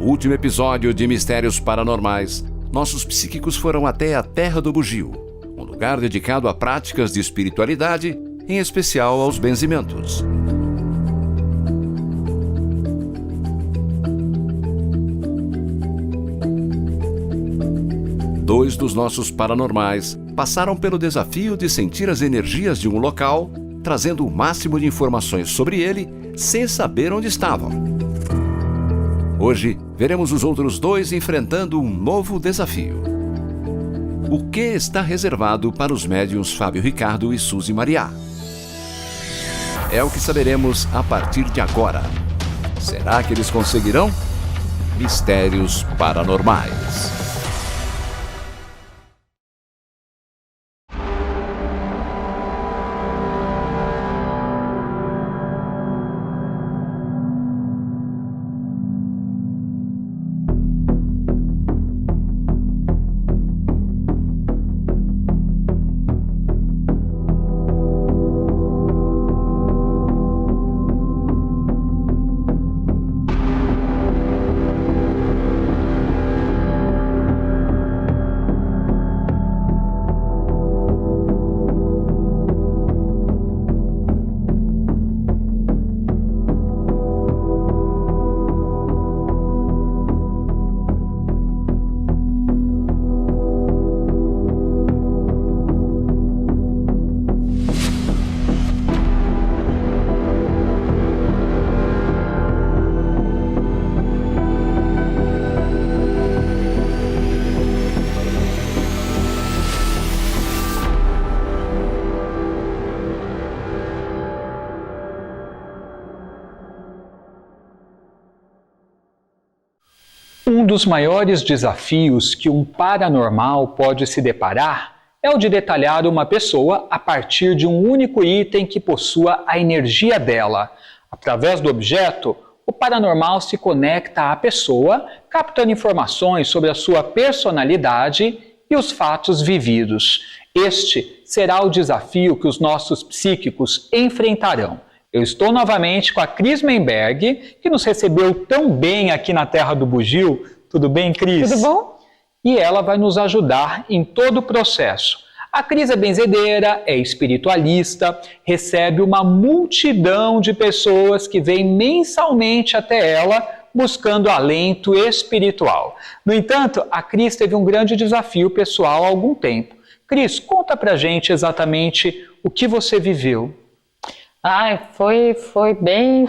No último episódio de Mistérios Paranormais, nossos psíquicos foram até a Terra do Bugio, um lugar dedicado a práticas de espiritualidade, em especial aos benzimentos. Dois dos nossos paranormais passaram pelo desafio de sentir as energias de um local, trazendo o máximo de informações sobre ele, sem saber onde estavam. Hoje, veremos os outros dois enfrentando um novo desafio. O que está reservado para os médiuns Fábio Ricardo e Suzy Mariá? É o que saberemos a partir de agora. Será que eles conseguirão? Mistérios Paranormais. Um dos maiores desafios que um paranormal pode se deparar é o de detalhar uma pessoa a partir de um único item que possua a energia dela. Através do objeto, o paranormal se conecta à pessoa, captando informações sobre a sua personalidade e os fatos vividos. Este será o desafio que os nossos psíquicos enfrentarão. Eu estou novamente com a Cris Menberg, que nos recebeu tão bem aqui na Terra do Bugio. Tudo bem, Cris? Tudo bom? E ela vai nos ajudar em todo o processo. A Cris é benzedeira, é espiritualista, recebe uma multidão de pessoas que vêm mensalmente até ela buscando alento espiritual. No entanto, a Cris teve um grande desafio pessoal há algum tempo. Cris, conta pra gente exatamente o que você viveu. Foi bem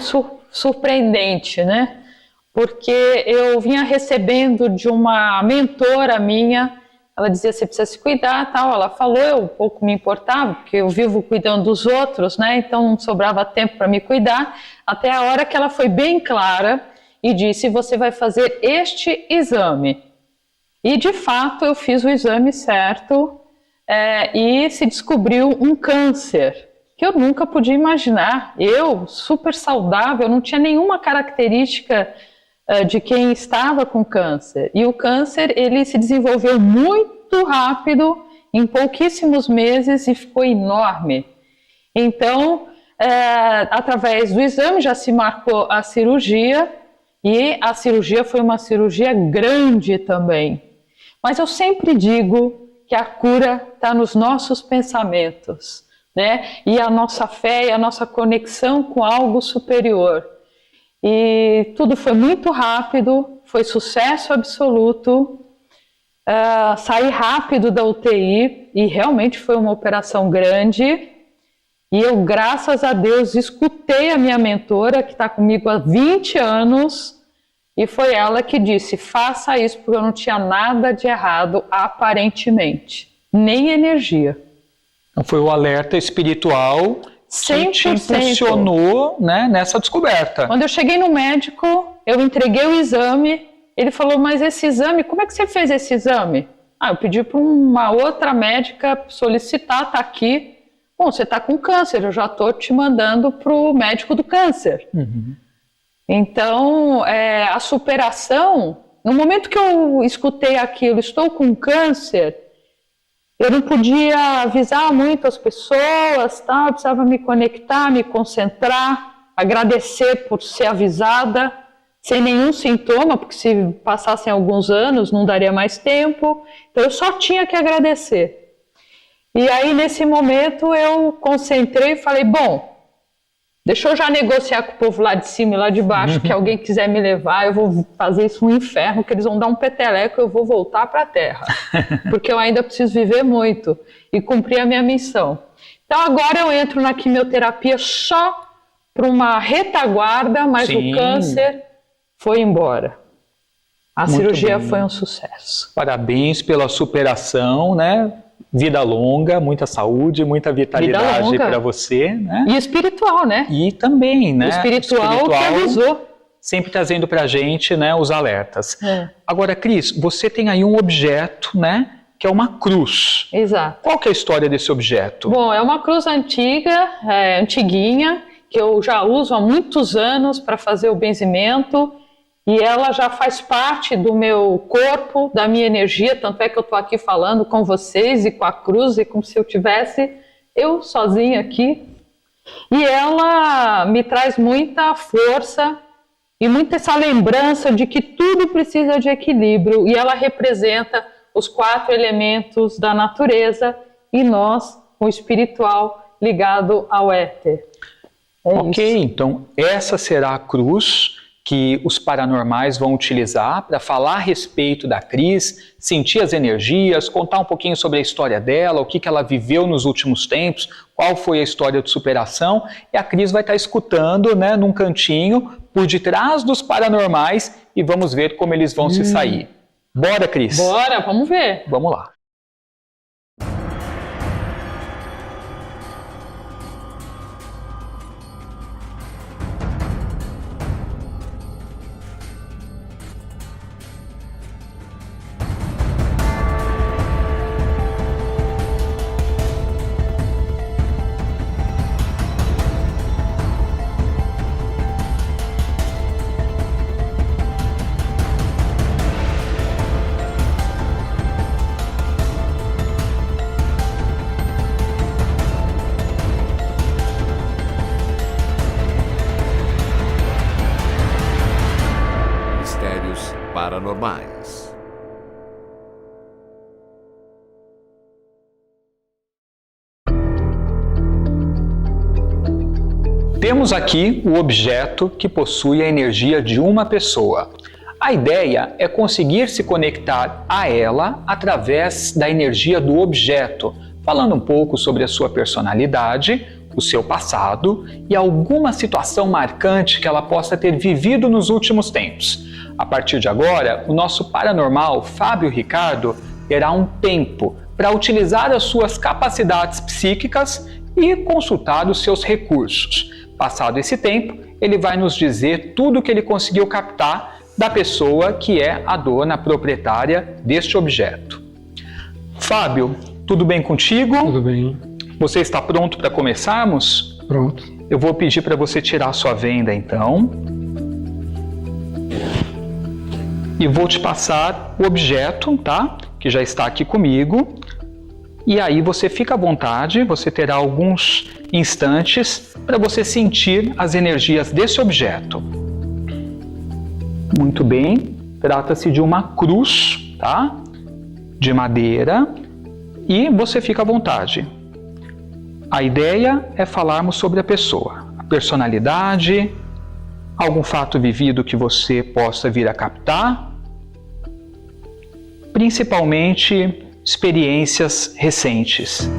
surpreendente, né? Porque eu vinha recebendo de uma mentora minha, ela dizia, você precisa se cuidar, tal. Ela falou, eu pouco me importava, porque eu vivo cuidando dos outros, né? Então não sobrava tempo para me cuidar, até a hora que ela foi bem clara e disse, você vai fazer este exame. E de fato eu fiz o exame certo e se descobriu um câncer, que eu nunca podia imaginar. Eu, super saudável, não tinha nenhuma característica de quem estava com câncer. E o câncer, ele se desenvolveu muito rápido, em pouquíssimos meses, e ficou enorme. Então, através do exame, já se marcou a cirurgia, e a cirurgia foi uma cirurgia grande também. Mas eu sempre digo que a cura está nos nossos pensamentos, né? E a nossa fé e a nossa conexão com algo superior. E tudo foi muito rápido, foi sucesso absoluto, saí rápido da UTI e realmente foi uma operação grande. E eu, graças a Deus, escutei a minha mentora, que está comigo há 20 anos, e foi ela que disse, faça isso, porque eu não tinha nada de errado, aparentemente, nem energia. Então foi o alerta espiritual que te 100%. impulsionou, né, nessa descoberta. Quando eu cheguei no médico, eu entreguei o exame, ele falou, mas esse exame, como é que você fez esse exame? Eu pedi para uma outra médica solicitar, está aqui. Bom, você está com câncer, eu já estou te mandando para o médico do câncer. Uhum. Então, a superação, no momento que eu escutei aquilo, estou com câncer, eu não podia avisar muito as pessoas, tá? Eu precisava me conectar, me concentrar, agradecer por ser avisada, sem nenhum sintoma, porque se passassem alguns anos não daria mais tempo, então eu só tinha que agradecer. E aí nesse momento eu concentrei e falei, bom, deixa eu já negociar com o povo lá de cima e lá de baixo, que alguém quiser me levar, eu vou fazer isso um inferno, que eles vão dar um peteleco e eu vou voltar para a Terra, porque eu ainda preciso viver muito e cumprir a minha missão. Então agora eu entro na quimioterapia só para uma retaguarda, mas Sim. o câncer foi embora. A Muito cirurgia bem. foi um sucesso. Parabéns pela superação, né? Vida longa, muita saúde, muita vitalidade para você, né? E espiritual, né? E também, né? O espiritual que avisou. Sempre trazendo para a gente, né, os alertas. É. Agora, Cris, você tem aí um objeto, né? Que é uma cruz. Exato. Qual que é a história desse objeto? Bom, é uma cruz antiga, antiguinha, que eu já uso há muitos anos para fazer o benzimento. E ela já faz parte do meu corpo, da minha energia, tanto é que eu estou aqui falando com vocês e com a cruz, e como se eu tivesse eu sozinha aqui. E ela me traz muita força e muita essa lembrança de que tudo precisa de equilíbrio, e ela representa os 4 elementos da natureza e nós, o espiritual ligado ao éter. Ok, então essa será a cruz que os paranormais vão utilizar para falar a respeito da Cris, sentir as energias, contar um pouquinho sobre a história dela, o que ela viveu nos últimos tempos, qual foi a história de superação, e a Cris vai estar escutando, né, num cantinho, por detrás dos paranormais, e vamos ver como eles vão se sair. Bora, Cris? Bora, vamos ver. Vamos lá. Mistérios paranormais. Temos aqui o objeto que possui a energia de uma pessoa. A ideia é conseguir se conectar a ela através da energia do objeto, falando um pouco sobre a sua personalidade, o seu passado e alguma situação marcante que ela possa ter vivido nos últimos tempos. A partir de agora, o nosso paranormal Fábio Ricardo terá um tempo para utilizar as suas capacidades psíquicas e consultar os seus recursos. Passado esse tempo, ele vai nos dizer tudo o que ele conseguiu captar da pessoa que é a dona proprietária deste objeto. Fábio, tudo bem contigo? Tudo bem. Você está pronto para começarmos? Pronto. Eu vou pedir para você tirar a sua venda então. E vou te passar o objeto, tá? Que já está aqui comigo. E aí você fica à vontade, você terá alguns instantes para você sentir as energias desse objeto. Muito bem, trata-se de uma cruz, tá? De madeira, e você fica à vontade. A ideia é falarmos sobre a pessoa, a personalidade, algum fato vivido que você possa vir a captar, principalmente experiências recentes.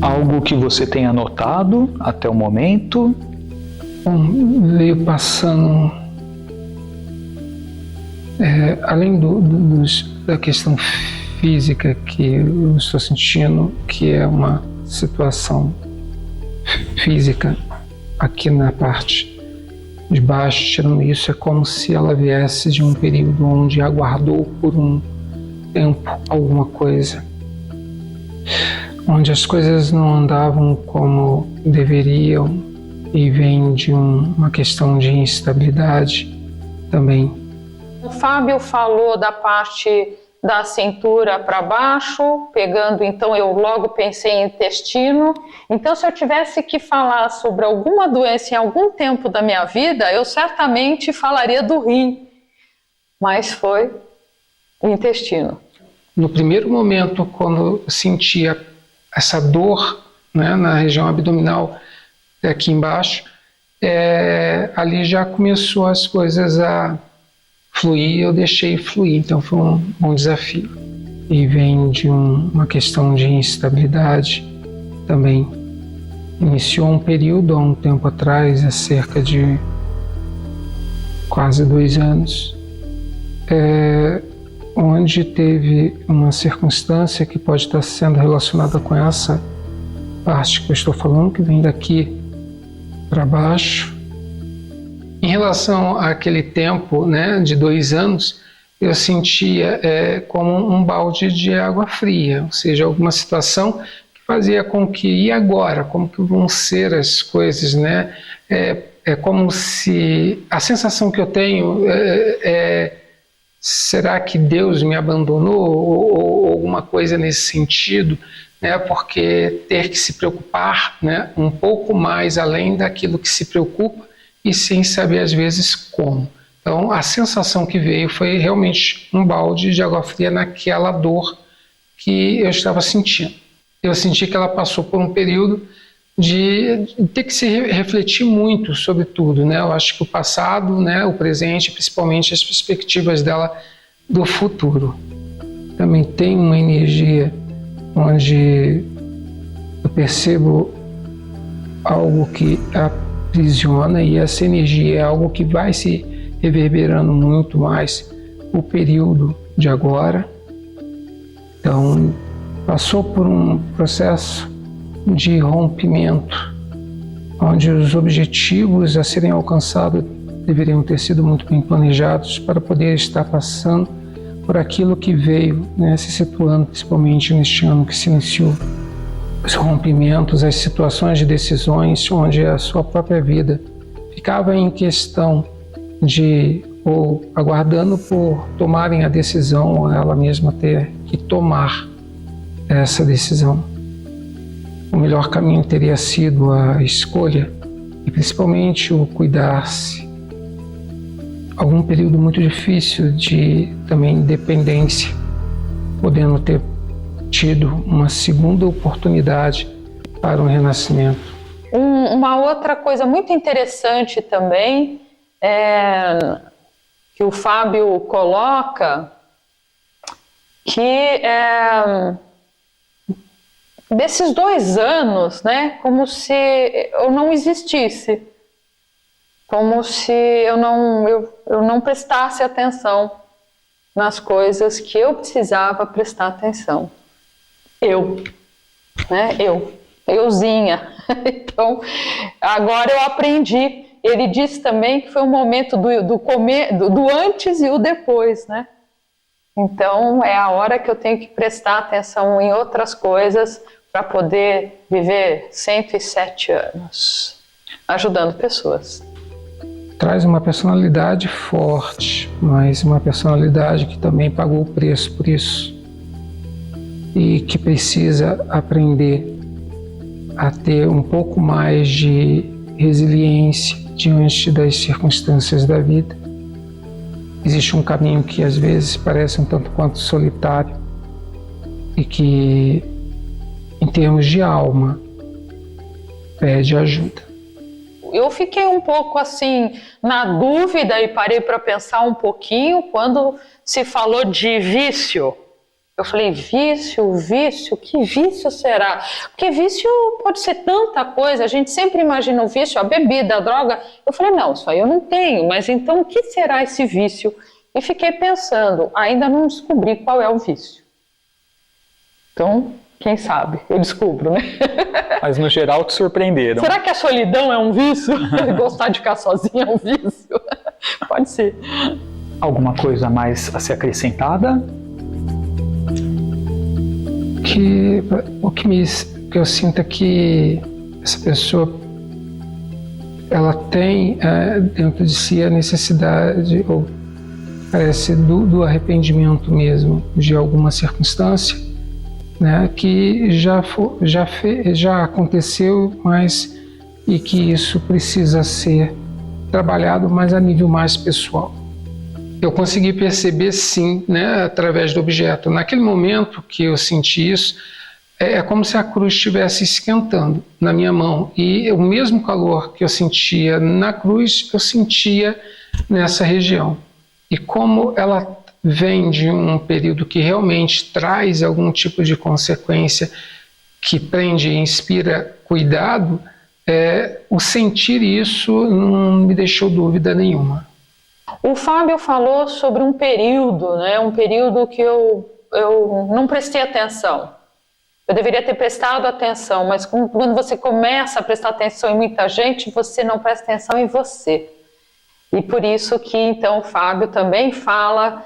Algo que você tenha notado até o momento? Bom, veio passando, além da questão física que eu estou sentindo, que é uma situação física aqui na parte de baixo, tirando isso, é como se ela viesse de um período onde aguardou por um tempo alguma coisa, onde as coisas não andavam como deveriam, e vem de uma questão de instabilidade também. O Fábio falou da parte da cintura para baixo, pegando, então eu logo pensei em intestino. Então, se eu tivesse que falar sobre alguma doença em algum tempo da minha vida, eu certamente falaria do rim, mas foi o intestino. No primeiro momento, quando eu sentia essa dor, né, na região abdominal, aqui embaixo, ali já começou as coisas a fluir, eu deixei fluir, então foi um bom desafio. E vem de uma questão de instabilidade também. Iniciou um período há um tempo atrás, há cerca de quase 2 anos, onde teve uma circunstância que pode estar sendo relacionada com essa parte que eu estou falando, que vem daqui para baixo. Em relação àquele tempo, né, de 2 anos, eu sentia como um balde de água fria, ou seja, alguma situação que fazia com que, e agora? Como que vão ser as coisas, né? É como se, a sensação que eu tenho será que Deus me abandonou ou alguma coisa nesse sentido? Né, porque ter que se preocupar, né, um pouco mais além daquilo que se preocupa e sem saber às vezes como. Então a sensação que veio foi realmente um balde de água fria naquela dor que eu estava sentindo. Eu senti que ela passou por um período de ter que se refletir muito sobre tudo, né? Eu acho que o passado, né, o presente, principalmente as perspectivas dela do futuro. Também tem uma energia onde eu percebo algo que aprisiona, e essa energia é algo que vai se reverberando muito mais o período de agora. Então, passou por um processo de rompimento, onde os objetivos a serem alcançados deveriam ter sido muito bem planejados para poder estar passando por aquilo que veio, né, se situando principalmente neste ano que se iniciou. Os rompimentos, as situações de decisões onde a sua própria vida ficava em questão de, ou aguardando por tomarem a decisão, ou ela mesma ter que tomar essa decisão. O melhor caminho teria sido a escolha e principalmente o cuidar-se. Algum período muito difícil de também dependência, podendo ter tido uma segunda oportunidade para um renascimento. Uma outra coisa muito interessante também que o Fábio coloca, que desses 2 anos, né, como se eu não existisse, como se eu não prestasse atenção nas coisas que eu precisava prestar atenção. Euzinha. Então, agora eu aprendi. Ele disse também que foi um momento do antes e o depois, né? Então, é a hora que eu tenho que prestar atenção em outras coisas para poder viver 107 anos, ajudando pessoas. Traz uma personalidade forte, mas uma personalidade que também pagou o preço por isso e que precisa aprender a ter um pouco mais de resiliência diante das circunstâncias da vida. Existe um caminho que às vezes parece um tanto quanto solitário e que, em termos de alma, pede ajuda. Eu fiquei um pouco assim na dúvida e parei para pensar um pouquinho quando se falou de vício, Eu falei, vício, que vício será? Porque vício pode ser tanta coisa, a gente sempre imagina o vício, a bebida, a droga. Eu falei, não, isso aí eu não tenho, mas então o que será esse vício? E fiquei pensando, ainda não descobri qual é o vício. Então, quem sabe, eu descubro, né? Mas no geral te surpreenderam. Será que a solidão é um vício? Gostar de ficar sozinho é um vício? Pode ser. Alguma coisa mais a ser acrescentada? Que eu sinto é que essa pessoa ela tem dentro de si a necessidade, ou parece, do arrependimento mesmo de alguma circunstância, né, que já aconteceu, mas e que isso precisa ser trabalhado mais a nível mais pessoal. Eu consegui perceber, sim, né, através do objeto. Naquele momento que eu senti isso, é como se a cruz estivesse esquentando na minha mão. E o mesmo calor que eu sentia na cruz, eu sentia nessa região. E como ela vem de um período que realmente traz algum tipo de consequência que prende e inspira cuidado, o sentir isso não me deixou dúvida nenhuma. O Fábio falou sobre um período, né? Um período que eu não prestei atenção. Eu deveria ter prestado atenção, mas quando você começa a prestar atenção em muita gente, você não presta atenção em você. E por isso que, então, o Fábio também fala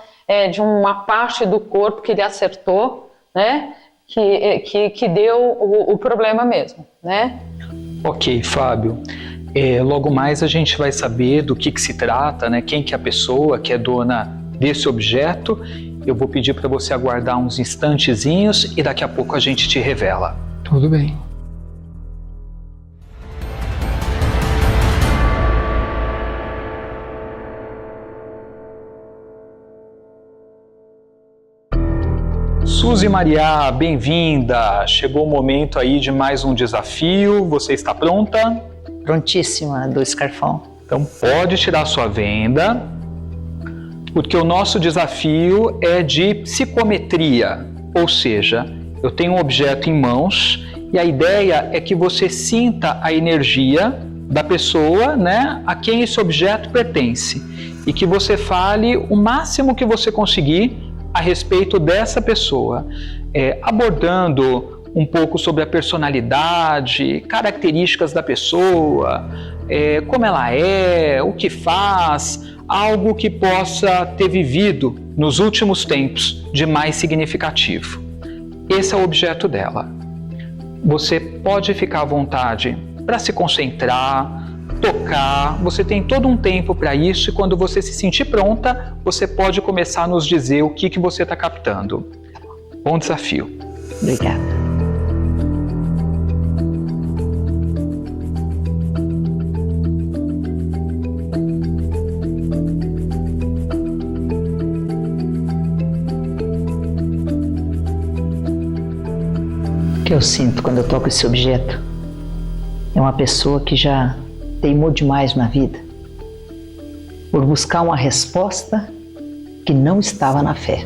de uma parte do corpo que ele acertou, né? Que deu o problema mesmo, né? Ok, Fábio. Logo mais a gente vai saber do que se trata, né? Quem que é a pessoa que é dona desse objeto. Eu vou pedir para você aguardar uns instantezinhos e daqui a pouco a gente te revela. Tudo bem. Suzy Maria, bem-vinda! Chegou o momento aí de mais um desafio. Você está pronta? Prontíssima, do Scarfão. Então pode tirar sua venda, porque o nosso desafio é de psicometria, ou seja, eu tenho um objeto em mãos e a ideia é que você sinta a energia da pessoa, né, a quem esse objeto pertence, e que você fale o máximo que você conseguir a respeito dessa pessoa, abordando um pouco sobre a personalidade, características da pessoa, como ela é, o que faz, algo que possa ter vivido nos últimos tempos de mais significativo. Esse é o objeto dela. Você pode ficar à vontade para se concentrar, tocar, você tem todo um tempo para isso e quando você se sentir pronta, você pode começar a nos dizer o que você está captando. Bom desafio. Obrigada. O que eu sinto quando eu toco esse objeto é uma pessoa que já teimou demais na vida por buscar uma resposta que não estava na fé.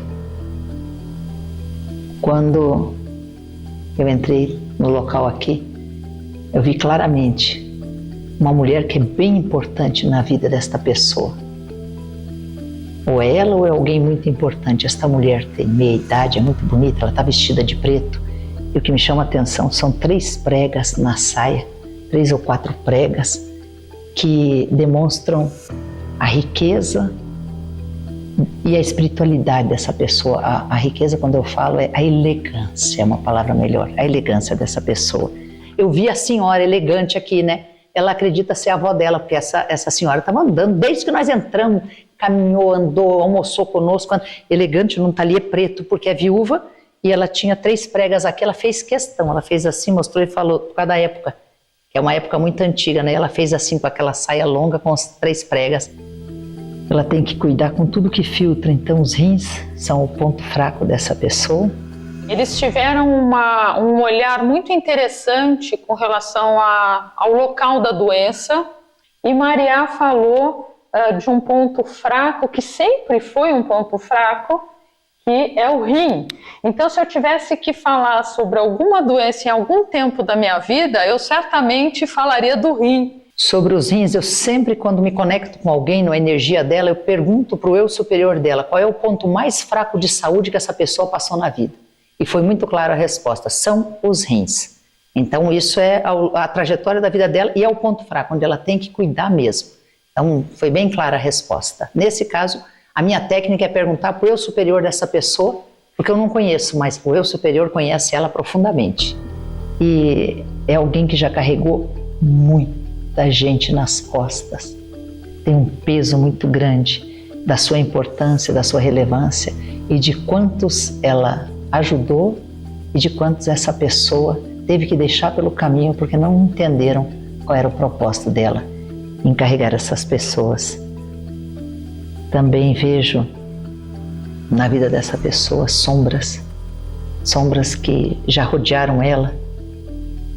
Quando eu entrei no local aqui, eu vi claramente uma mulher que é bem importante na vida desta pessoa. Ou é ela ou é alguém muito importante. Esta mulher tem meia idade, é muito bonita, ela está vestida de preto. E o que me chama a atenção são 3 pregas na saia, 3 ou 4 pregas, que demonstram a riqueza e a espiritualidade dessa pessoa. A riqueza, quando eu falo, é a elegância, é uma palavra melhor, a elegância dessa pessoa. Eu vi a senhora elegante aqui, né? Ela acredita ser a avó dela, porque essa senhora estava andando, desde que nós entramos, caminhou, andou, almoçou conosco. Elegante não está ali, é preto, porque é viúva, e ela tinha 3 pregas aqui, ela fez questão, ela fez assim, mostrou e falou, por causa da época, que é uma época muito antiga, né? Ela fez assim com aquela saia longa com as 3 pregas. Ela tem que cuidar com tudo que filtra, então os rins são o ponto fraco dessa pessoa. Eles tiveram um olhar muito interessante com relação ao local da doença, e Maria falou de um ponto fraco, que sempre foi um ponto fraco, que é o rim. Então, se eu tivesse que falar sobre alguma doença em algum tempo da minha vida, eu certamente falaria do rim. Sobre os rins, eu sempre, quando me conecto com alguém, na energia dela, eu pergunto para o eu superior dela qual é o ponto mais fraco de saúde que essa pessoa passou na vida. E foi muito clara a resposta, são os rins. Então isso é a trajetória da vida dela e é o ponto fraco, onde ela tem que cuidar mesmo. Então foi bem clara a resposta. Nesse caso, a minha técnica é perguntar para o eu superior dessa pessoa, porque eu não conheço, mas o eu superior conhece ela profundamente. E é alguém que já carregou muita gente nas costas. Tem um peso muito grande da sua importância, da sua relevância e de quantos ela ajudou e de quantos essa pessoa teve que deixar pelo caminho porque não entenderam qual era o propósito dela em carregar essas pessoas. Também vejo na vida dessa pessoa sombras que já rodearam ela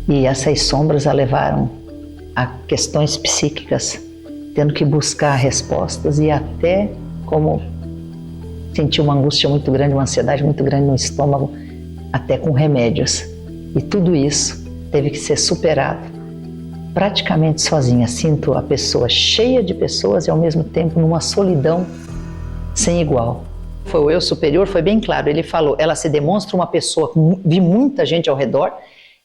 e essas sombras a levaram a questões psíquicas, tendo que buscar respostas e até como sentir uma angústia muito grande, uma ansiedade muito grande no estômago, até com remédios. E tudo isso teve que ser superado praticamente sozinha. Sinto a pessoa cheia de pessoas e ao mesmo tempo numa solidão sem igual. Foi o eu superior, foi bem claro, ele falou, ela se demonstra uma pessoa, vi muita gente ao redor,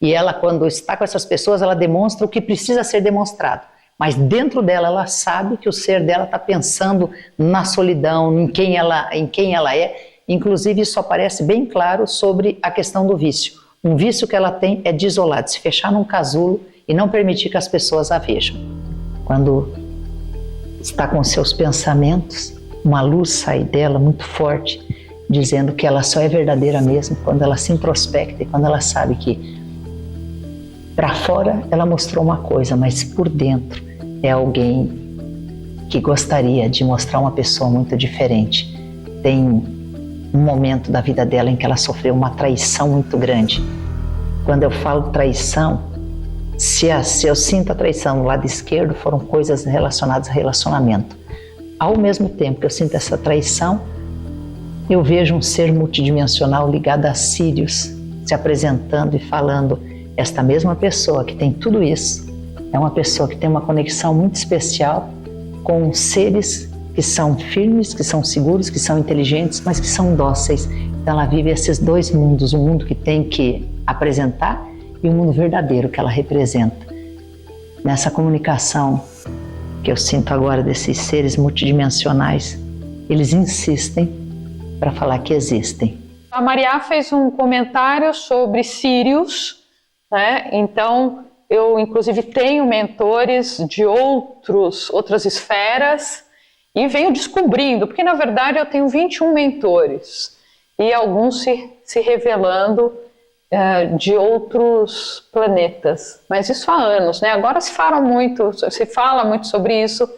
e ela quando está com essas pessoas, ela demonstra o que precisa ser demonstrado. Mas dentro dela, ela sabe que o ser dela está pensando na solidão, em quem ela é. Inclusive, isso aparece bem claro sobre a questão do vício. Um vício que ela tem é de isolar, de se fechar num casulo e não permitir que as pessoas a vejam. Quando está com seus pensamentos, uma luz sai dela muito forte, dizendo que ela só é verdadeira mesmo quando ela se introspecta e quando ela sabe que para fora ela mostrou uma coisa, mas por dentro é alguém que gostaria de mostrar uma pessoa muito diferente. Tem um momento da vida dela em que ela sofreu uma traição muito grande. Quando eu falo traição, se eu sinto a traição no lado esquerdo, foram coisas relacionadas a relacionamento. Ao mesmo tempo que eu sinto essa traição, eu vejo um ser multidimensional ligado a Sírios se apresentando e falando: esta mesma pessoa que tem tudo isso é uma pessoa que tem uma conexão muito especial com seres que são firmes, que são seguros, que são inteligentes, mas que são dóceis. Então ela vive esses dois mundos, o mundo que tem que apresentar e o mundo verdadeiro que ela representa. Nessa comunicação que eu sinto agora desses seres multidimensionais, eles insistem para falar que existem. A Maria fez um comentário sobre Sírios, né? Então, eu inclusive tenho mentores de outras esferas e venho descobrindo, porque na verdade eu tenho 21 mentores e alguns se revelando de outros planetas, mas isso há anos, né? Agora se fala muito sobre isso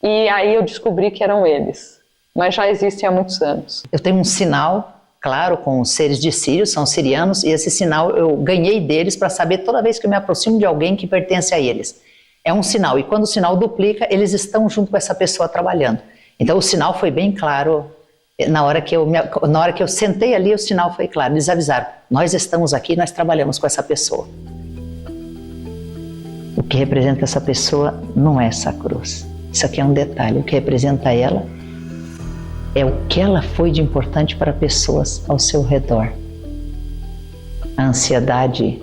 e aí eu descobri que eram eles, mas já existem há muitos anos. Eu tenho um sinal claro, com os seres de Sírio, são sirianos, e esse sinal eu ganhei deles para saber toda vez que eu me aproximo de alguém que pertence a eles. É um sinal, e quando o sinal duplica, eles estão junto com essa pessoa trabalhando. Então o sinal foi bem claro, na hora que eu sentei ali, o sinal foi claro, eles avisaram, nós estamos aqui, nós trabalhamos com essa pessoa. O que representa essa pessoa não é essa cruz, isso aqui é um detalhe, o que representa ela é o que ela foi de importante para pessoas ao seu redor. A ansiedade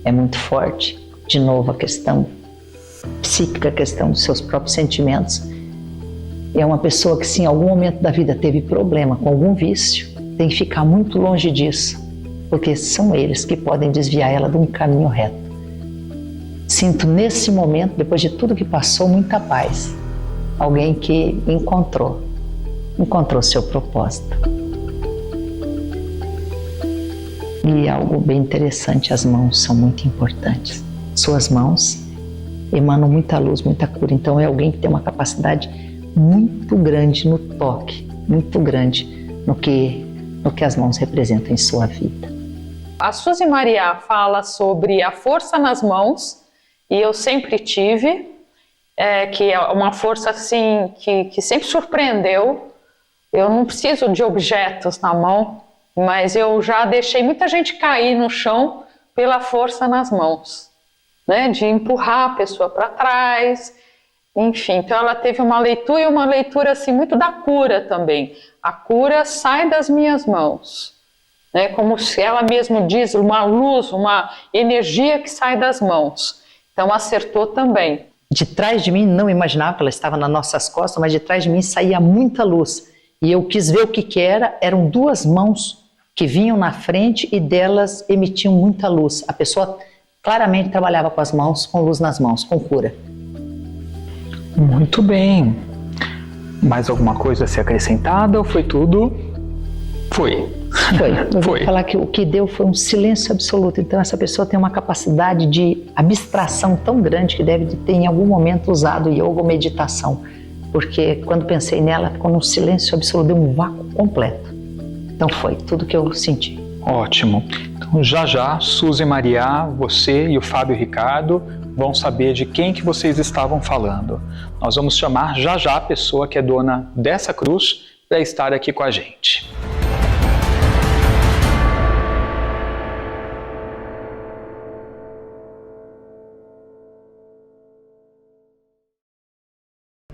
é muito forte. De novo, a questão psíquica, a questão dos seus próprios sentimentos. É uma pessoa que, se em algum momento da vida teve problema com algum vício, tem que ficar muito longe disso, porque são eles que podem desviar ela de um caminho reto. Sinto nesse momento, depois de tudo que passou, muita paz. Alguém que encontrou seu propósito. E algo bem interessante, as mãos são muito importantes. Suas mãos emanam muita luz, muita cura. Então é alguém que tem uma capacidade muito grande no toque, muito grande no que as mãos representam em sua vida. A Suzy Maria fala sobre a força nas mãos, e eu sempre tive, que é uma força assim que sempre surpreendeu, Eu não preciso de objetos na mão, mas eu já deixei muita gente cair no chão pela força nas mãos, né? De empurrar a pessoa para trás, enfim. Então ela teve uma leitura, e uma leitura assim, muito da cura também. A cura sai das minhas mãos, né? Como se ela mesma diz, uma luz, uma energia que sai das mãos. Então acertou também. De trás de mim, não imaginava que ela estava nas nossas costas, mas de trás de mim saía muita luz. E eu quis ver o que era, eram 2 mãos que vinham na frente e delas emitiam muita luz. A pessoa claramente trabalhava com as mãos, com luz nas mãos, com cura. Muito bem. Mais alguma coisa a ser acrescentada ou foi tudo? Foi. Eu vou falar que o que deu foi um silêncio absoluto. Então essa pessoa tem uma capacidade de abstração tão grande que deve ter em algum momento usado yoga ou meditação. Porque quando pensei nela, ficou num silêncio absoluto, deu um vácuo completo. Então foi tudo que eu senti. Ótimo. Então já, Suzy Maria, você e o Fábio Ricardo vão saber de quem que vocês estavam falando. Nós vamos chamar já a pessoa que é dona dessa cruz para estar aqui com a gente.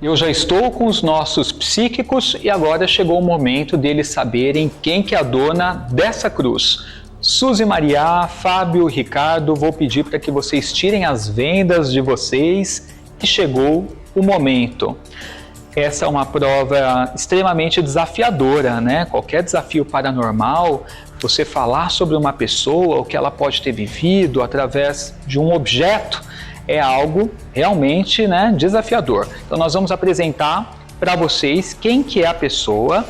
Eu já estou com os nossos psíquicos e agora chegou o momento deles saberem quem que é a dona dessa cruz. Suzy Maria, Fábio, Ricardo, vou pedir para que vocês tirem as vendas de vocês e chegou o momento. Essa é uma prova extremamente desafiadora, né? Qualquer desafio paranormal, você falar sobre uma pessoa, o que ela pode ter vivido através de um objeto, é algo realmente, né, desafiador. Então nós vamos apresentar para vocês quem que é a pessoa.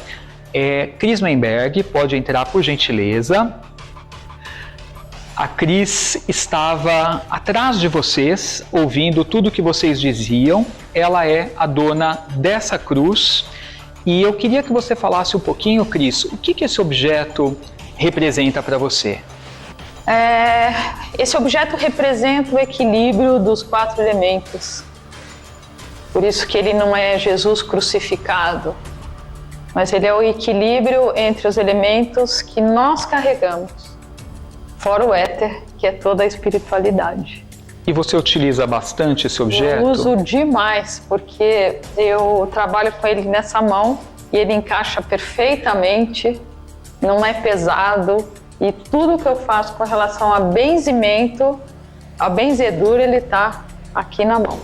Cris Menberg, pode entrar por gentileza. A Cris estava atrás de vocês, ouvindo tudo que vocês diziam. Ela é a dona dessa cruz. E eu queria que você falasse um pouquinho, Cris, o que esse objeto representa para você? Esse objeto representa o equilíbrio dos 4 elementos. Por isso que ele não é Jesus crucificado, mas ele é o equilíbrio entre os elementos que nós carregamos, fora o éter, que é toda a espiritualidade. E você utiliza bastante esse objeto? Eu uso demais, porque eu trabalho com ele nessa mão e ele encaixa perfeitamente, não é pesado. E tudo que eu faço com relação a benzimento, a benzedura, ele está aqui na mão.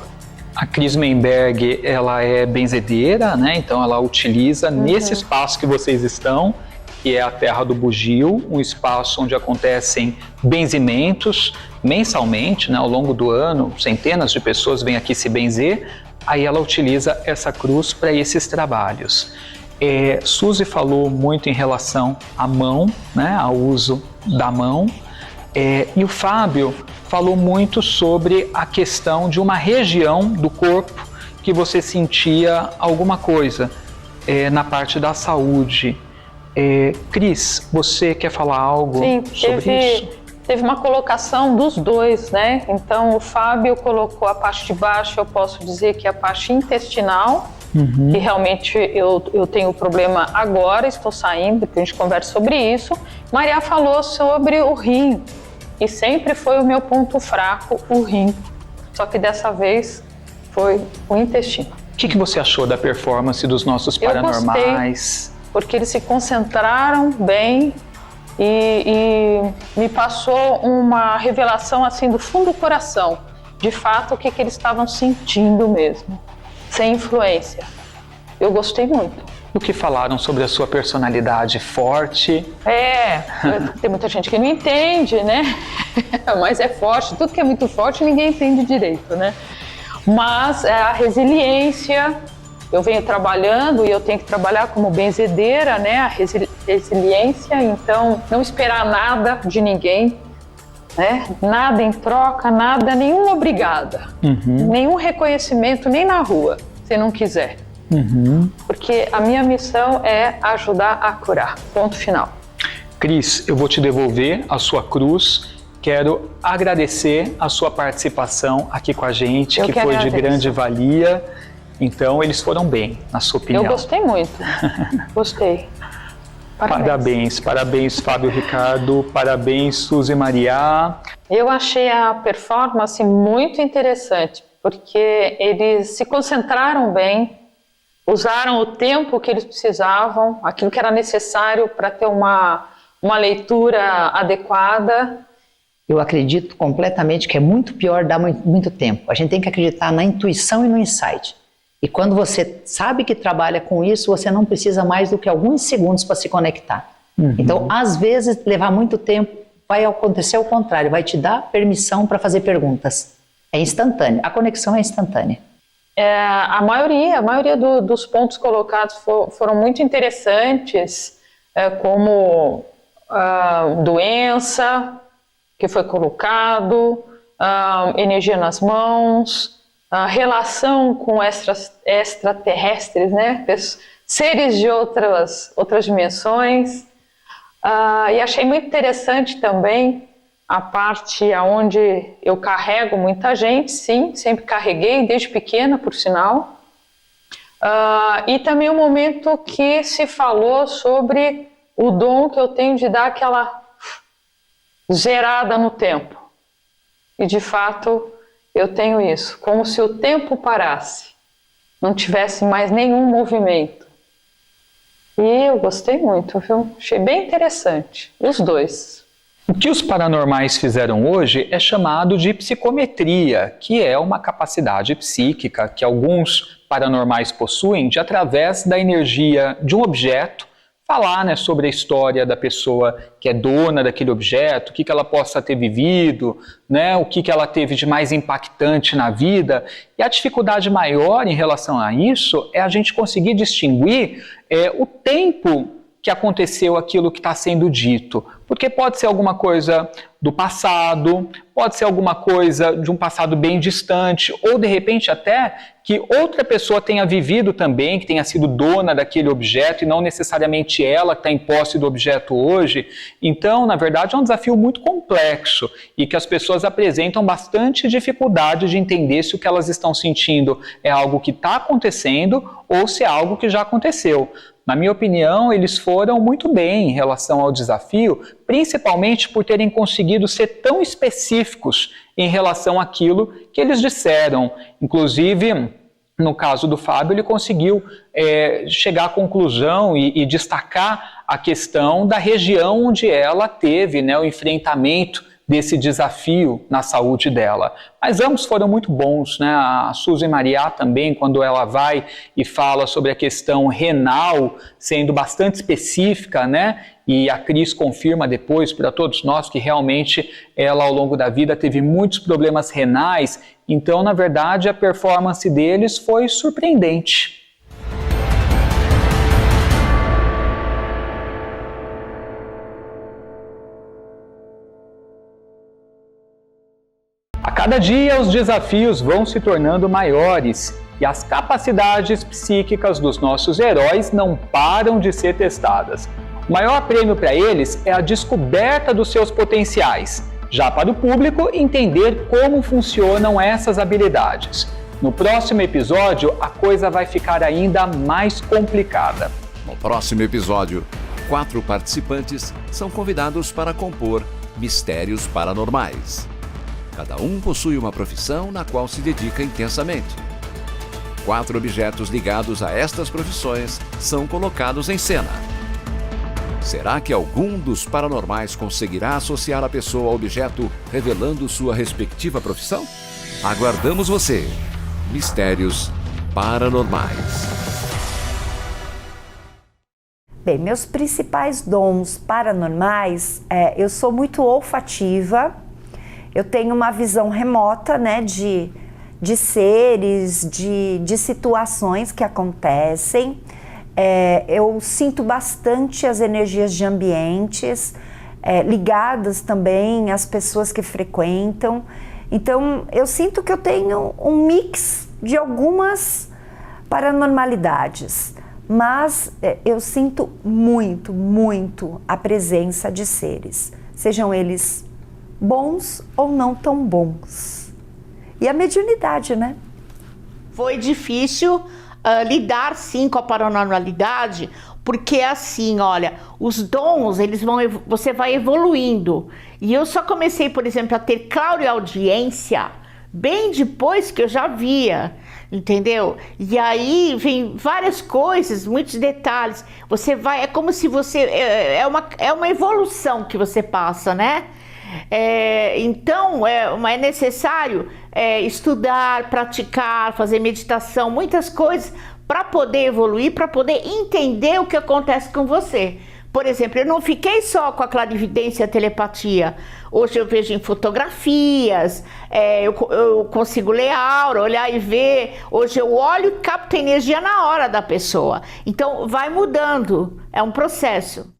A Cris Menberg, ela é benzedeira, né? Então ela utiliza nesse espaço que vocês estão, que é a Terra do Bugio, um espaço onde acontecem benzimentos mensalmente, né? Ao longo do ano, centenas de pessoas vêm aqui se benzer, aí ela utiliza essa cruz para esses trabalhos. Suzy falou muito em relação à mão, né, ao uso da mão, e o Fábio falou muito sobre a questão de uma região do corpo que você sentia alguma coisa na parte da saúde. Cris, você quer falar algo sobre isso? Teve uma colocação dos dois, né? Então o Fábio colocou a parte de baixo, eu posso dizer que é a parte intestinal, que realmente eu tenho problema agora, estou saindo, depois a gente conversa sobre isso. Maria falou sobre o rim, e sempre foi o meu ponto fraco, o rim. Só que dessa vez foi o intestino. O que você achou da performance dos nossos paranormais? Eu gostei, porque eles se concentraram bem e me passou uma revelação assim do fundo do coração, de fato o que eles estavam sentindo mesmo. Sem influência. Eu gostei muito. O que falaram sobre a sua personalidade forte? Tem muita gente que não entende, né? Mas é forte. Tudo que é muito forte ninguém entende direito, né? Mas a resiliência, eu venho trabalhando e eu tenho que trabalhar como benzedeira, né? A resiliência, então não esperar nada de ninguém, né? Nada em troca, nada, nenhuma obrigada, nenhum reconhecimento, nem na rua, se não quiser. Porque a minha missão é ajudar a curar, ponto final. Cris, eu vou te devolver a sua cruz. Quero agradecer a sua participação aqui com a gente, que foi de grande valia. Então eles foram bem, na sua opinião. Eu gostei muito. Gostei. Parabéns, parabéns Fábio Ricardo, parabéns Suzy Maria. Eu achei a performance muito interessante, porque eles se concentraram bem, usaram o tempo que eles precisavam, aquilo que era necessário para ter uma leitura adequada. Eu acredito completamente que é muito pior dar muito tempo. A gente tem que acreditar na intuição e no insight. E quando você sabe que trabalha com isso, você não precisa mais do que alguns segundos para se conectar. Então, às vezes, levar muito tempo vai acontecer ao contrário, vai te dar permissão para fazer perguntas. É instantâneo, a conexão é instantânea. A maioria dos pontos colocados foram muito interessantes, como doença, que foi colocado, energia nas mãos, a relação com extraterrestres, né? Seres de outras dimensões. E achei muito interessante também a parte onde eu carrego muita gente, sim, sempre carreguei, desde pequena, por sinal. E também o momento que se falou sobre o dom que eu tenho de dar aquela zerada no tempo. E de fato eu tenho isso, como se o tempo parasse, não tivesse mais nenhum movimento. E eu gostei muito, viu? Achei bem interessante, os dois. O que os paranormais fizeram hoje é chamado de psicometria, que é uma capacidade psíquica que alguns paranormais possuem de, através da energia de um objeto, falar, né, sobre a história da pessoa que é dona daquele objeto, o que ela possa ter vivido, né, o que ela teve de mais impactante na vida. E a dificuldade maior em relação a isso é a gente conseguir distinguir o tempo que aconteceu aquilo que está sendo dito. Porque pode ser alguma coisa do passado, pode ser alguma coisa de um passado bem distante, ou de repente até que outra pessoa tenha vivido também, que tenha sido dona daquele objeto e não necessariamente ela que está em posse do objeto hoje. Então, na verdade, é um desafio muito complexo e que as pessoas apresentam bastante dificuldade de entender se o que elas estão sentindo é algo que está acontecendo ou se é algo que já aconteceu. Na minha opinião, eles foram muito bem em relação ao desafio, principalmente por terem conseguido ser tão específicos em relação àquilo que eles disseram. Inclusive, no caso do Fábio, ele conseguiu chegar à conclusão e destacar a questão da região onde ela teve, né, o enfrentamento desse desafio na saúde dela. Mas ambos foram muito bons, né? A Suzy Maria também, quando ela vai e fala sobre a questão renal, sendo bastante específica, né? E a Cris confirma depois para todos nós que realmente ela, ao longo da vida, teve muitos problemas renais. Então, na verdade, a performance deles foi surpreendente. A cada dia os desafios vão se tornando maiores e as capacidades psíquicas dos nossos heróis não param de ser testadas. O maior prêmio para eles é a descoberta dos seus potenciais, já para o público entender como funcionam essas habilidades. No próximo episódio, a coisa vai ficar ainda mais complicada. No próximo episódio, 4 participantes são convidados para compor Mistérios Paranormais. Cada um possui uma profissão na qual se dedica intensamente. 4 objetos ligados a estas profissões são colocados em cena. Será que algum dos paranormais conseguirá associar a pessoa ao objeto, revelando sua respectiva profissão? Aguardamos você! Mistérios Paranormais. Bem, meus principais dons paranormais, eu sou muito olfativa. Eu tenho uma visão remota, né, de seres, de situações que acontecem. Eu sinto bastante as energias de ambientes, ligadas também às pessoas que frequentam. Então, eu sinto que eu tenho um mix de algumas paranormalidades. Mas eu sinto muito, muito a presença de seres, sejam eles bons ou não tão bons. E a mediunidade, né? Foi difícil, lidar sim com a paranormalidade, porque assim, olha, os dons, você vai evoluindo. E eu só comecei, por exemplo, a ter clareaudiência bem depois que eu já via, entendeu? E aí vem várias coisas, muitos detalhes. É como se você é uma evolução que você passa, né? Então é necessário estudar, praticar, fazer meditação, muitas coisas para poder evoluir, para poder entender o que acontece com você. Por exemplo, eu não fiquei só com a clarividência e a telepatia. Hoje eu vejo em fotografias, eu consigo ler a aura, olhar e ver. Hoje eu olho e capto a energia na hora da pessoa. Então vai mudando, é um processo.